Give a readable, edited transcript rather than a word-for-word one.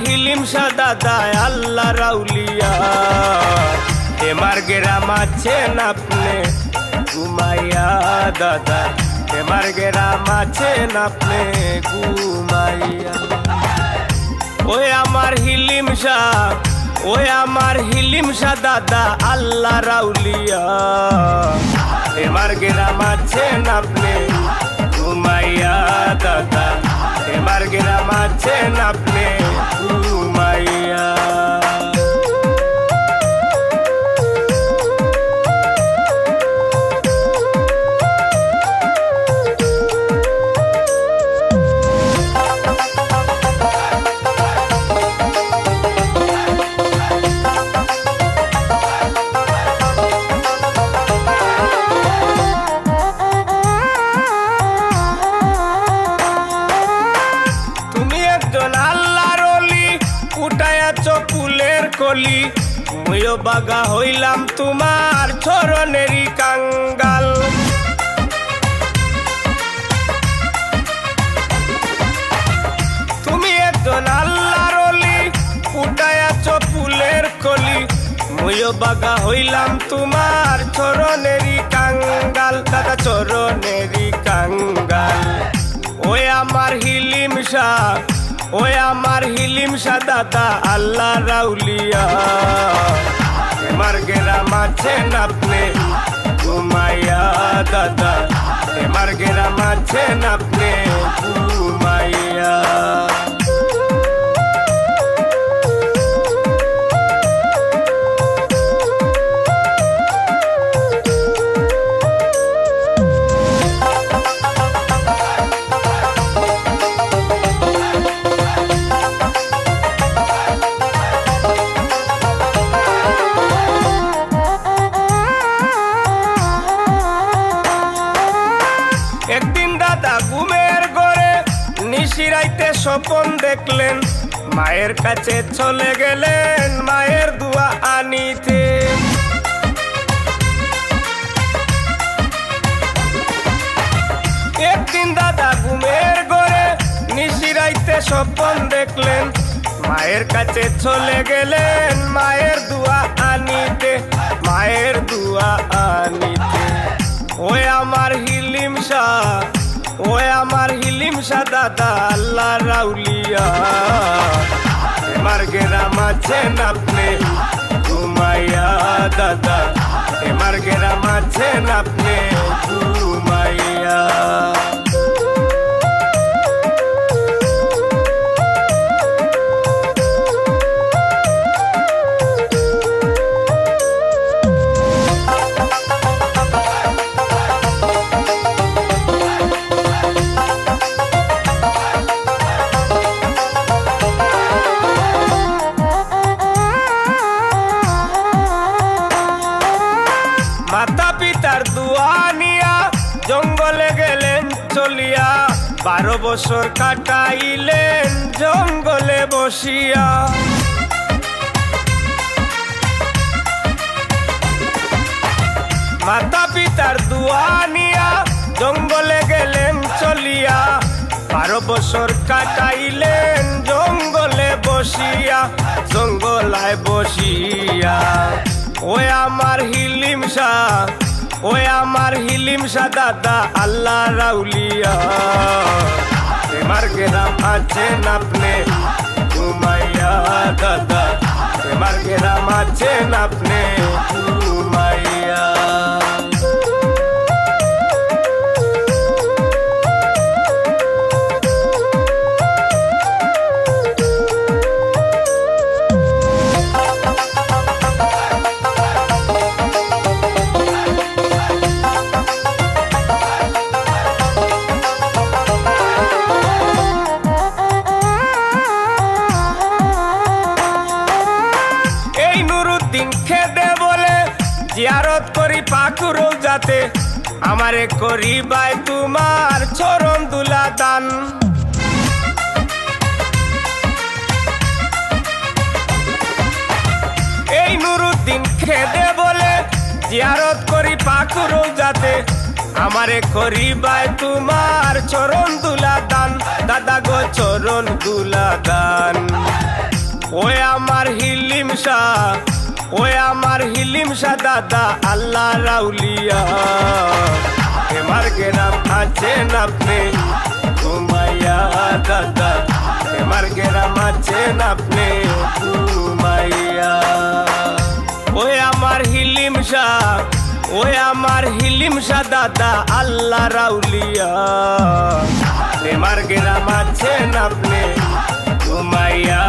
হিলিম শাহ দাদা আল্লাহ রাউলিয়া এমার গেরাম আছেন আপনি ঘুমাইয়া দাদা এমার গেরাম আছেন আপনি ঘুমাইয়া ওই আমার হিলিম শাহ ওই আমার হিলিম শাহ দাদা আল্লাহ রাউলিয়া এমার গেরাম আছেন আপনি ঘুমাইয়া দাদা এমার গেরাম আছেন আপনি ঘুমাইয়া ফুলের কলি মুইও বাগা হইলাম তোমার চরণেরই কাঙ্গাল তুমি একজন আল্লাহর ওলি ফুটায়াছ ফুলের কলি মুইও বাগা হইলাম তোমার চরণেরই কাঙ্গাল দাদা চরণেরই কাঙ্গাল ওই আমার হিলিম শাহ ওই আমার হিলিম শাহ দাদা আল্লাহ রাউলিয়া এমার গেরাম আছেন আপনি ঘুমাইয়া দাদা এমার গেরাম আছেন আপনি ঘুমাইয়া একদিন দাদা ঘুমের ঘরে নিশিরাইতে স্বপন দেখলেন মায়ের কাছে চলে গেলেন মায়ের দোয়া আনিতে একদিন দাদা ঘুমের ঘরে নিশিরাইতে স্বপন দেখলেন মায়ের কাছে চলে গেলেন মায়ের দোয়া আনিতে মায়ের দোয়া আনিতে ওই আমার হিলিম শাহ ওই আমার হিলিম শাহ দাদা আল্লাহ রাউলিয়া এমার গেরাম আছেন আপনি ঘুমাইয়া দাদা এমার গেরাম আছেন আপনি ঘুমাইয়া মাতা পিতার দোয়া নিয়া জঙ্গলে গেলেন চলিয়া 12 বছর কাটাইলেন জঙ্গলে বসিয়া মাতা পিতার দোয়া নিয়া জঙ্গলে গেলেন চলিয়া 12 বছর কাটাইলেন জঙ্গলে বসিয়া জঙ্গলায় বসিয়া ওই আমার হিলিম শাহ ওই আমার হিলিম শাহ দাদা আল্লাহ রাউলিয়া এমার গেরাম আছেন আপনি ঘুমাইয়া দাদা এমার গেরাম আছেন আপনি ঘুমাইয়া জিয়ারত করি পাকুর যাতে আমারে করি বাই তোমার চরণ দুলা দান এই নুরুদ্দিন খেদে বলে জিয়ারত করি পাকুর যাতে আমারে করি বাই তোমার চরণ দুলা দান দাদা গো চরণ দুলা দান শাহ, ওই আমার হিলিম শাহ দাদা আল্লাহ রাউলিয়া। এমার গ্রাম আছেন আপনি ঘুমাইয়া দাদা, এমার গ্রাম আছেন আপনি ঘুমাইয়া। ওই আমার হিলিম শাহ, ওই আমার হিলিম শাহ দাদা আল্লাহ রাউলিয়া। এমার গ্রাম আছেন আপনি ঘুমাইয়া